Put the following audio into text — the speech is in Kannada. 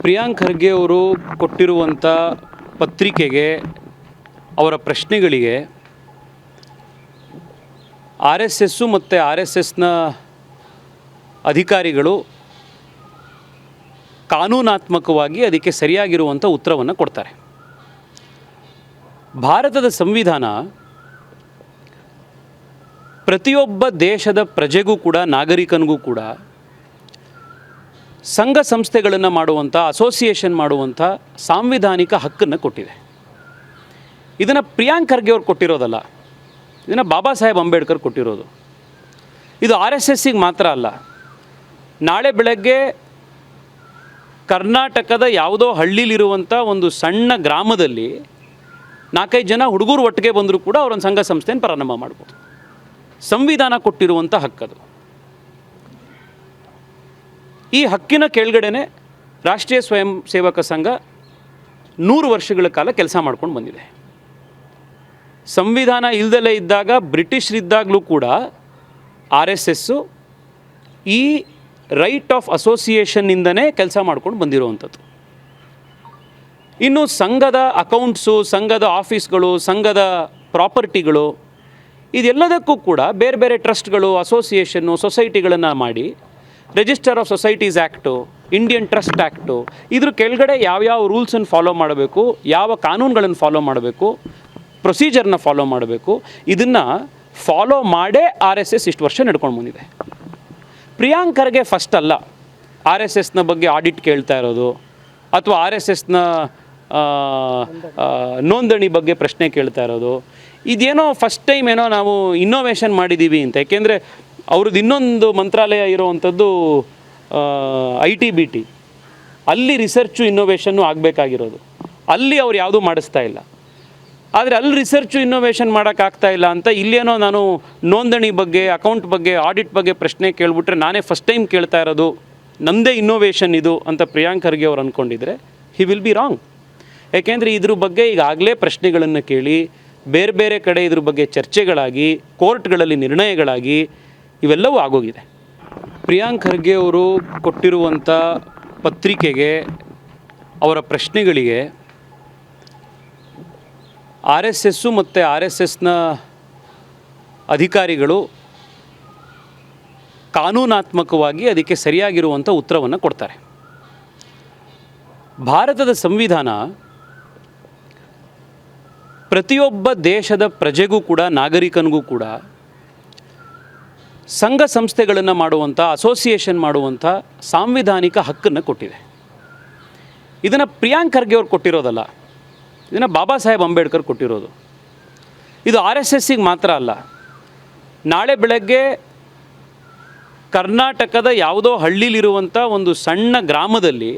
ಪ್ರಿಯಾಂಕ್ ಖರ್ಗೆ ಅವರು ಕೊಟ್ಟಿರುವಂಥ ಪತ್ರಿಕೆಗೆ, ಅವರ ಪ್ರಶ್ನೆಗಳಿಗೆ ಆರ್ ಎಸ್ ಎಸ್ಸು ಮತ್ತು ಆರ್ ಎಸ್ ಎಸ್ನ ಅಧಿಕಾರಿಗಳು ಕಾನೂನಾತ್ಮಕವಾಗಿ ಅದಕ್ಕೆ ಸರಿಯಾಗಿರುವಂಥ ಉತ್ತರವನ್ನು ಕೊಡ್ತಾರೆ. ಭಾರತದ ಸಂವಿಧಾನ ಪ್ರತಿಯೊಬ್ಬ ದೇಶದ ಪ್ರಜೆಗೂ ಕೂಡ, ನಾಗರಿಕನಿಗೂ ಕೂಡ ಸಂಘ ಸಂಸ್ಥೆಗಳನ್ನು ಮಾಡುವಂಥ, ಅಸೋಸಿಯೇಷನ್ ಮಾಡುವಂಥ ಸಾಂವಿಧಾನಿಕ ಹಕ್ಕನ್ನು ಕೊಟ್ಟಿದೆ. ಇದನ್ನು ಪ್ರಿಯಾಂಕ್ ಖರ್ಗೆ ಅವ್ರು ಕೊಟ್ಟಿರೋದಲ್ಲ, ಇದನ್ನು ಬಾಬಾ ಸಾಹೇಬ್ ಅಂಬೇಡ್ಕರ್ ಕೊಟ್ಟಿರೋದು. ಇದು ಆರ್ ಎಸ್ ಎಸ್ಸಿಗೆ ಮಾತ್ರ ಅಲ್ಲ. ನಾಳೆ ಬೆಳಗ್ಗೆ ಕರ್ನಾಟಕದ ಯಾವುದೋ ಹಳ್ಳಿಲಿರುವಂಥ ಒಂದು ಸಣ್ಣ ಗ್ರಾಮದಲ್ಲಿ 4-5 ಜನ ಹುಡುಗರು ಒಟ್ಟಿಗೆ ಬಂದರೂ ಕೂಡ ಅವರೊಂದು ಸಂಘ ಸಂಸ್ಥೆಯನ್ನು ಪ್ರಾರಂಭ ಮಾಡ್ಬೋದು. ಸಂವಿಧಾನ ಕೊಟ್ಟಿರುವಂಥ ಹಕ್ಕದು. ಈ ಹಕ್ಕಿನ ಕೆಳಗಡೆನೆ ರಾಷ್ಟ್ರೀಯ ಸ್ವಯಂ ಸೇವಕ ಸಂಘ 100 ವರ್ಷಗಳ ಕಾಲ ಕೆಲಸ ಮಾಡ್ಕೊಂಡು ಬಂದಿದೆ. ಸಂವಿಧಾನ ಇಲ್ಲದಲೇ ಇದ್ದಾಗ, ಬ್ರಿಟಿಷರಿದ್ದಾಗಲೂ ಕೂಡ ಆರ್ ಎಸ್ ಎಸ್ಸು ಈ ರೈಟ್ ಆಫ್ ಅಸೋಸಿಯೇಷನ್ನಿಂದನೇ ಕೆಲಸ ಮಾಡ್ಕೊಂಡು ಬಂದಿರುವಂಥದ್ದು. ಇನ್ನು ಸಂಘದ ಅಕೌಂಟ್ಸು, ಸಂಘದ ಆಫೀಸ್ಗಳು, ಸಂಘದ ಪ್ರಾಪರ್ಟಿಗಳು, ಇದೆಲ್ಲದಕ್ಕೂ ಕೂಡ ಬೇರೆ ಬೇರೆ ಟ್ರಸ್ಟ್ಗಳು, ಅಸೋಸಿಯೇಷನ್ನು, ಸೊಸೈಟಿಗಳನ್ನು ಮಾಡಿ register of societies act, Indian trust act, ಇದ್ರ ಕೆಳಗಡೆ ಯಾವ್ಯಾವ ರೂಲ್ಸನ್ನು ಫಾಲೋ ಮಾಡಬೇಕು, ಯಾವ ಕಾನೂನುಗಳನ್ನು ಫಾಲೋ ಮಾಡಬೇಕು, ಪ್ರೊಸೀಜರ್ನ ಫಾಲೋ ಮಾಡಬೇಕು, ಇದನ್ನು ಫಾಲೋ ಮಾಡೇ ಆರ್ ಎಸ್ ಎಸ್ ಇಷ್ಟು ವರ್ಷ ನಡ್ಕೊಂಡು ಬಂದಿದೆ. ಪ್ರಿಯಾಂಕ್ ಖರ್ಗೆ ಫಸ್ಟ್ ಅಲ್ಲ ಆರ್ ಎಸ್ ಎಸ್ನ ಬಗ್ಗೆ ಆಡಿಟ್ ಕೇಳ್ತಾ ಇರೋದು, ಅಥವಾ ಆರ್ ಎಸ್ ಎಸ್ನ ನೋಂದಣಿ ಬಗ್ಗೆ ಪ್ರಶ್ನೆ ಕೇಳ್ತಾ ಇರೋದು. ಇದೇನೋ ಫಸ್ಟ್ ಟೈಮ್ ಏನೋ ನಾವು ಇನ್ನೋವೇಷನ್ ಮಾಡಿದ್ದೀವಿ ಅಂತ. ಯಾಕೆಂದರೆ ಅವ್ರದ್ದು ಇನ್ನೊಂದು ಮಂತ್ರಾಲಯ ಇರೋವಂಥದ್ದು ITBT, ಅಲ್ಲಿ ರಿಸರ್ಚು ಇನ್ನೋವೇಷನ್ನು ಆಗಬೇಕಾಗಿರೋದು. ಅಲ್ಲಿ ಅವ್ರು ಯಾವುದೂ ಮಾಡಿಸ್ತಾ ಇಲ್ಲ. ಆದರೆ ಅಲ್ಲಿ ರಿಸರ್ಚು ಇನ್ನೋವೇಷನ್ ಮಾಡೋಕ್ಕಾಗ್ತಾ ಇಲ್ಲ ಅಂತ ಇಲ್ಲೇನೋ ನಾನು ನೋಂದಣಿ ಬಗ್ಗೆ, ಅಕೌಂಟ್ ಬಗ್ಗೆ, ಆಡಿಟ್ ಬಗ್ಗೆ ಪ್ರಶ್ನೆ ಕೇಳಿಬಿಟ್ರೆ ನಾನೇ ಫಸ್ಟ್ ಟೈಮ್ ಕೇಳ್ತಾ ಇರೋದು, ನಮ್ಮದೇ ಇನ್ನೋವೇಷನ್ ಇದು ಅಂತ ಪ್ರಿಯಾಂಕ್ ಖರ್ಗೆ ಅವ್ರು ಅಂದ್ಕೊಂಡಿದ್ರೆ ಹಿ ವಿಲ್ ಬಿ ರಾಂಗ್. ಯಾಕೆಂದರೆ ಇದ್ರ ಬಗ್ಗೆ ಈಗಾಗಲೇ ಪ್ರಶ್ನೆಗಳನ್ನು ಕೇಳಿ, ಬೇರೆ ಬೇರೆ ಕಡೆ ಇದ್ರ ಬಗ್ಗೆ ಚರ್ಚೆಗಳಾಗಿ, ಕೋರ್ಟ್ಗಳಲ್ಲಿ ನಿರ್ಣಯಗಳಾಗಿ ಇವೆಲ್ಲವೂ ಆಗೋಗಿದೆ. ಪ್ರಿಯಾಂಕ್ ಖರ್ಗೆ ಅವರು ಕೊಟ್ಟಿರುವಂಥ ಪತ್ರಿಕೆಗೆ, ಅವರ ಪ್ರಶ್ನೆಗಳಿಗೆ ಆರ್ ಎಸ್ ಎಸ್ಸು ಮತ್ತು ಆರ್ ಎಸ್ ಎಸ್ನ ಅಧಿಕಾರಿಗಳು ಕಾನೂನಾತ್ಮಕವಾಗಿ ಅದಕ್ಕೆ ಸರಿಯಾಗಿರುವಂಥ ಉತ್ತರವನ್ನು ಕೊಡ್ತಾರೆ. ಭಾರತದ ಸಂವಿಧಾನ ಪ್ರತಿಯೊಬ್ಬ ದೇಶದ ಪ್ರಜೆಗೂ ಕೂಡ, ನಾಗರಿಕನಿಗೂ ಕೂಡ ಸಂಘ ಸಂಸ್ಥೆಗಳನ್ನು ಮಾಡುವಂಥ, ಅಸೋಸಿಯೇಷನ್ ಮಾಡುವಂಥ ಸಾಂವಿಧಾನಿಕ ಹಕ್ಕನ್ನು ಕೊಟ್ಟಿದೆ. ಇದನ್ನು ಪ್ರಿಯಾಂಕ್ ಖರ್ಗೆ ಅವ್ರು ಕೊಟ್ಟಿರೋದಲ್ಲ, ಇದನ್ನು ಬಾಬಾ ಸಾಹೇಬ್ ಅಂಬೇಡ್ಕರ್ ಕೊಟ್ಟಿರೋದು. ಇದು ಆರ್ ಎಸ್ ಎಸ್ಸಿಗೆ ಮಾತ್ರ ಅಲ್ಲ. ನಾಳೆ ಬೆಳಗ್ಗೆ ಕರ್ನಾಟಕದ ಯಾವುದೋ ಹಳ್ಳಿಲಿರುವಂಥ ಒಂದು ಸಣ್ಣ ಗ್ರಾಮದಲ್ಲಿ